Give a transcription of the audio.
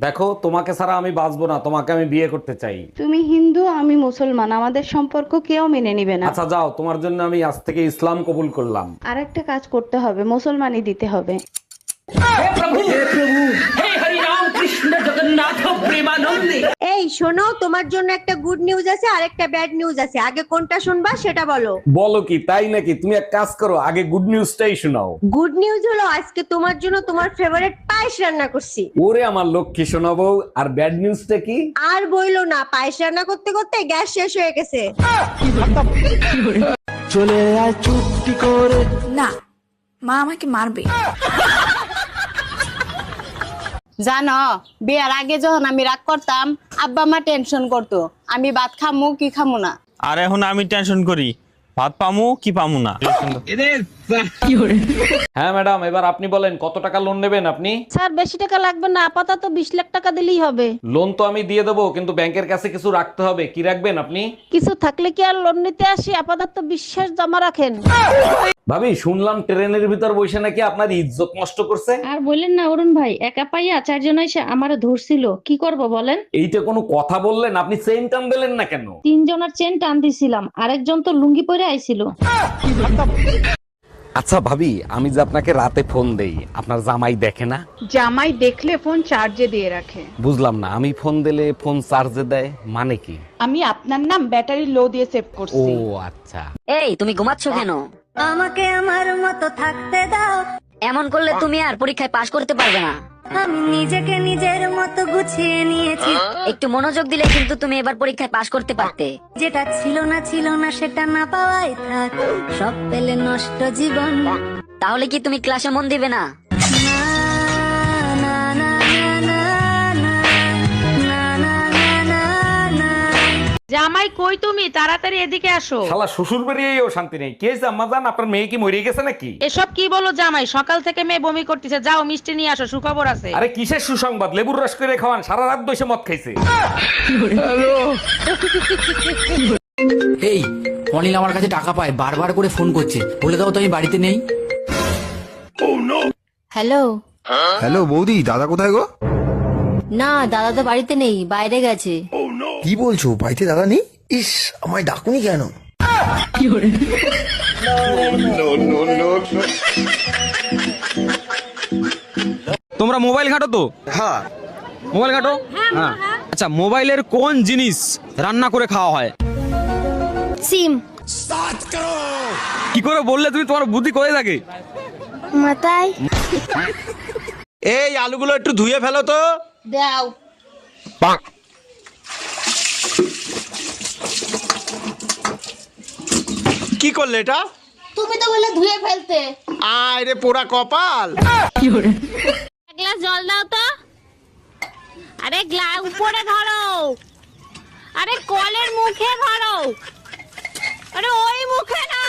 দেখো, তোমাকে ছাড়া আমি বাঁচবো না, তোমাকে আমি বিয়ে করতে চাই। তুমি হিন্দু, আমি মুসলমান, আমাদের সম্পর্ক কেউ মেনে নিবে না। আচ্ছা যাও, তোমার জন্য আমি আজ থেকে ইসলাম কবুল করলাম। আর একটা কাজ করতে হবে, মুসলমানই দিতে হবে। এই শোনো, তোমার জন্য একটা গুড নিউজ আছে আর একটা ব্যাড নিউজ আছে। আগে কোনটা শুনবা সেটা বলো। বলো কি, তাই নাকি? তুমি এক কাজ করো, আগে গুড নিউজটাই শোনাও। গুড নিউজ হলো আজকে তোমার জন্য তোমার ফেভারিট পায়েস রান্না করছি। ওরে আমার লক্ষ্মী শোনাবো। আর ব্যাড নিউজটা কি? আর বইলো না, পায়েস রান্না করতে করতে গ্যাস শেষ হয়ে গেছে। চলে আয় চুপটি করে। না, মা আমাকে মারবে। জানো, বিয়ের আগে যখন আমি রাগ করতাম, আব্বা মা টেনশন করতো আমি ভাত খামু কি খামু না। আর এখন আমি টেনশন করি ভাত পামু কি পামু না। হ্যাঁ ম্যাডাম, এবার আপনি বলেন কত টাকা লোন নেবেন আপনি? স্যার বেশি টাকা লাগবে না, আপাতত 20 লাখ টাকা দিলেই হবে। লোন তো আমি দিয়ে দেবো, কিন্তু ব্যাংকের কাছে কিছু রাখতে হবে। কি রাখবেন আপনি? কিছু থাকলে কি আর লোন নিতে আসি, আপাতত বিশ্বাস জমা রাখেন। ভাবি, শুনলাম ট্রেনের ভিতর বসে নাকি আপনার ইজ্জত নষ্ট করছে। আর বললেন না অরুণ ভাই, একা পাইয়া 4 জন এসে আমারে ধরছিল, কি করব বলেন? এইটা কোনো কথা বললেন? আপনি চেইন টান দিলেন না কেন? 3 জনের চেন টান দিছিলাম, আরেকজন তো লুঙ্গি পরে আইছিল। আচ্ছা ভাবি, আমি যে আপনাকে রাতে ফোন দেই, আপনার জামাই দেখে না? জামাই দেখলে ফোন চার্জে দিয়ে রাখে। বুঝলাম না, আমি ফোন দিলে ফোন চার্জে দেয় মানে কি? আমি আপনার নাম ব্যাটারি লো দিয়ে সেভ ও করছি। আচ্ছা। এই তুমি ঘুমাচ্ছ কেন? আমাকে আমার মতো থাকতে দাও। এমন করলে তুমি আর পরীক্ষায় পাশ করতে পারবে না। আমি নিজেকে নিজের মতো গুছিয়ে নিয়েছি। একটু মনোযোগ দিলে কিন্তু তুমি এবার পরীক্ষায় পাশ করতে পারতে। যেটা ছিল না সেটা না পাওয়াই থাক, সব পেলে নষ্ট জীবন। তাহলে কি তুমি ক্লাসে মন দিবে না? জামাই কই তুমি, তাড়াতাড়ি এদিকে আসো। শালা শ্বশুর বেরিয়েও শান্তি নেই। কে জাম্মা জান, আপনার মেয়ে কি মরে গেছে নাকি? এসব কি বলো জামাই, সকাল থেকে মেয়ে বমি করতেছে, যাও মিষ্টি নিয়ে আসো, সুখবর আছে। আরে কিসের সুসংবাদ? লেবুর রস করে খাওয়ান, সারা রাত বসে মদ খাইছে। এই অনিল আমার কাছে টাকা পায়, বারবার করে ফোন করছে, বলে দাও তো আমি বাড়িতে নেই। হ্যালো। হ্যালো বৌদি, দাদা কোথায় গো? না, দাদা তো বাড়িতে নেই, বাইরে গেছে। কি বলছো, বাড়িতে দাদা নেই? ইস, আমায় ডাকুনি কেন? তোমরা মোবাইল ঘাটো তো? হ্যাঁ। মোবাইল ঘাটো? হ্যাঁ। আচ্ছা, মোবাইলের কোন জিনিস রান্না করে খাওয়া হয়? সিম। কি করে বললে তুমি? তোমার বুদ্ধি কোথায় থাকে? মাথায়। এই আলুগুলো একটু ধুয়ে ফেলো তো। দাও। কি করলে এটা? তুমি তো বলে ধুয়ে ফেলতে। আয় রে পোড়া কপাল। এক গ্লাস জল দাও তো। আরে গ্লাস উপরে ধরো, আরে কলের মুখে ধরো, আরে ওই মুখে না।